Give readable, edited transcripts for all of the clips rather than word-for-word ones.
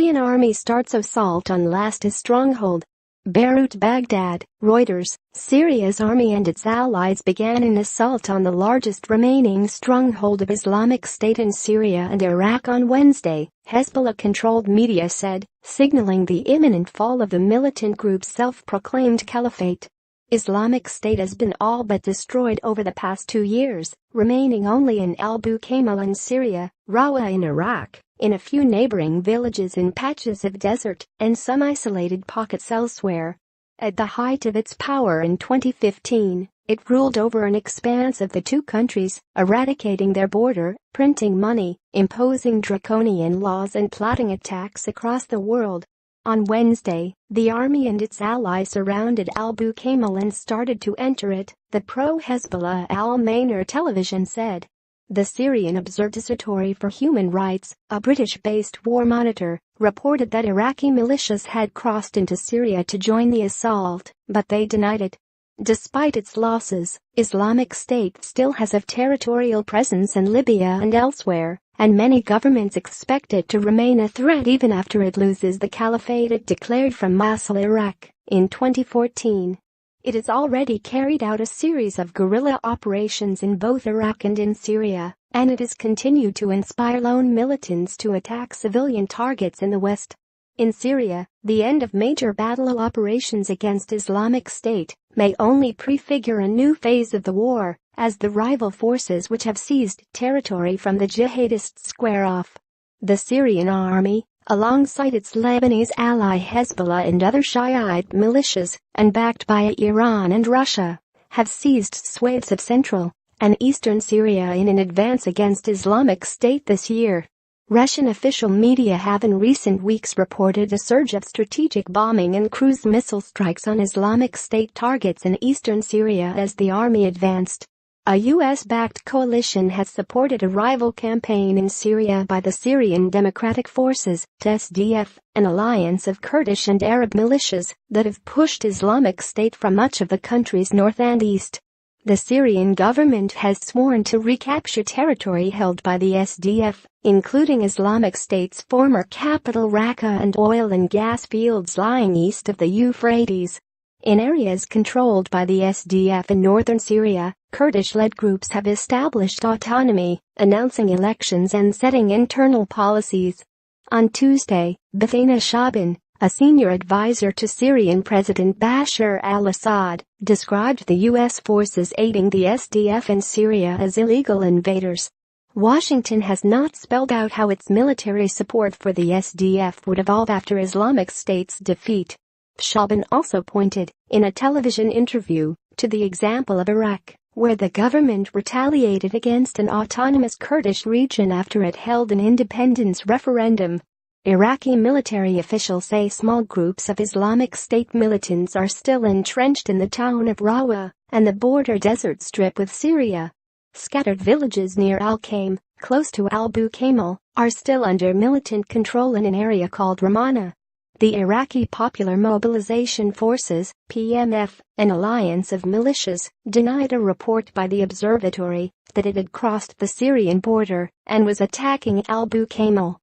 Syrian army starts assault on last stronghold. Beirut, Baghdad, Reuters. Syria's army and its allies began an assault on the largest remaining stronghold of Islamic State in Syria and Iraq on Wednesday, Hezbollah-controlled media said, signaling the imminent fall of the militant group's self-proclaimed caliphate. Islamic State has been all but destroyed over the past 2 years, remaining only in Abu Kamal in Syria, Rawa in Iraq, in a few neighboring villages in patches of desert, and some isolated pockets elsewhere. At the height of its power in 2015, it ruled over an expanse of the two countries, eradicating their border, printing money, imposing draconian laws and plotting attacks across the world. On Wednesday, the army and its allies surrounded Abu Kamal and started to enter it, the pro-Hezbollah Al-Manar television said. The Syrian Observatory for Human Rights, a British-based war monitor, reported that Iraqi militias had crossed into Syria to join the assault, but they denied it. Despite its losses, Islamic State still has a territorial presence in Libya and elsewhere, and many governments expect it to remain a threat even after it loses the caliphate it declared from Mosul, Iraq, in 2014. It has already carried out a series of guerrilla operations in both Iraq and in Syria, and it has continued to inspire lone militants to attack civilian targets in the west. In Syria, the end of major battle operations against Islamic State may only prefigure a new phase of the war, as the rival forces which have seized territory from the jihadists square off. The Syrian army, alongside its Lebanese ally Hezbollah and other Shiite militias, and backed by Iran and Russia, have seized swathes of central and eastern Syria in an advance against Islamic State this year. Russian official media have in recent weeks reported a surge of strategic bombing and cruise missile strikes on Islamic State targets in eastern Syria as the army advanced. A U.S.-backed coalition has supported a rival campaign in Syria by the Syrian Democratic Forces, SDF, an alliance of Kurdish and Arab militias that have pushed Islamic State from much of the country's north and east. The Syrian government has sworn to recapture territory held by the SDF, including Islamic State's former capital Raqqa and oil and gas fields lying east of the Euphrates. In areas controlled by the SDF in northern Syria, Kurdish-led groups have established autonomy, announcing elections and setting internal policies. On Tuesday, Bathina Shaban, a senior advisor to Syrian President Bashar al-Assad, described the U.S. forces aiding the SDF in Syria as illegal invaders. Washington has not spelled out how its military support for the SDF would evolve after Islamic State's defeat. Shaban also pointed, in a television interview, to the example of Iraq, where the government retaliated against an autonomous Kurdish region after it held an independence referendum. Iraqi military officials say small groups of Islamic State militants are still entrenched in the town of Rawa and the border desert strip with Syria. Scattered villages near Al-Qaim, close to Abu Kamal, are still under militant control in an area called Ramana. The Iraqi Popular Mobilization Forces, PMF, an alliance of militias, denied a report by the observatory that it had crossed the Syrian border and was attacking Abu Kamal.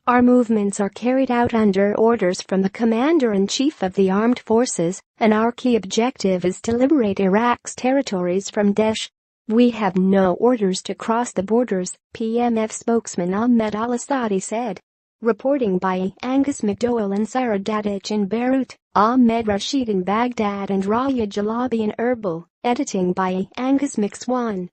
Our movements are carried out under orders from the Commander-in-Chief of the Armed Forces, and our key objective is to liberate Iraq's territories from Daesh. We have no orders to cross the borders, PMF spokesman Ahmed al-Assadi said. Reporting by Angus McDowell and Sarah Dadich in Beirut, Ahmed Rashid in Baghdad and Raya Jalabi in Erbil. Editing by Angus McSwan.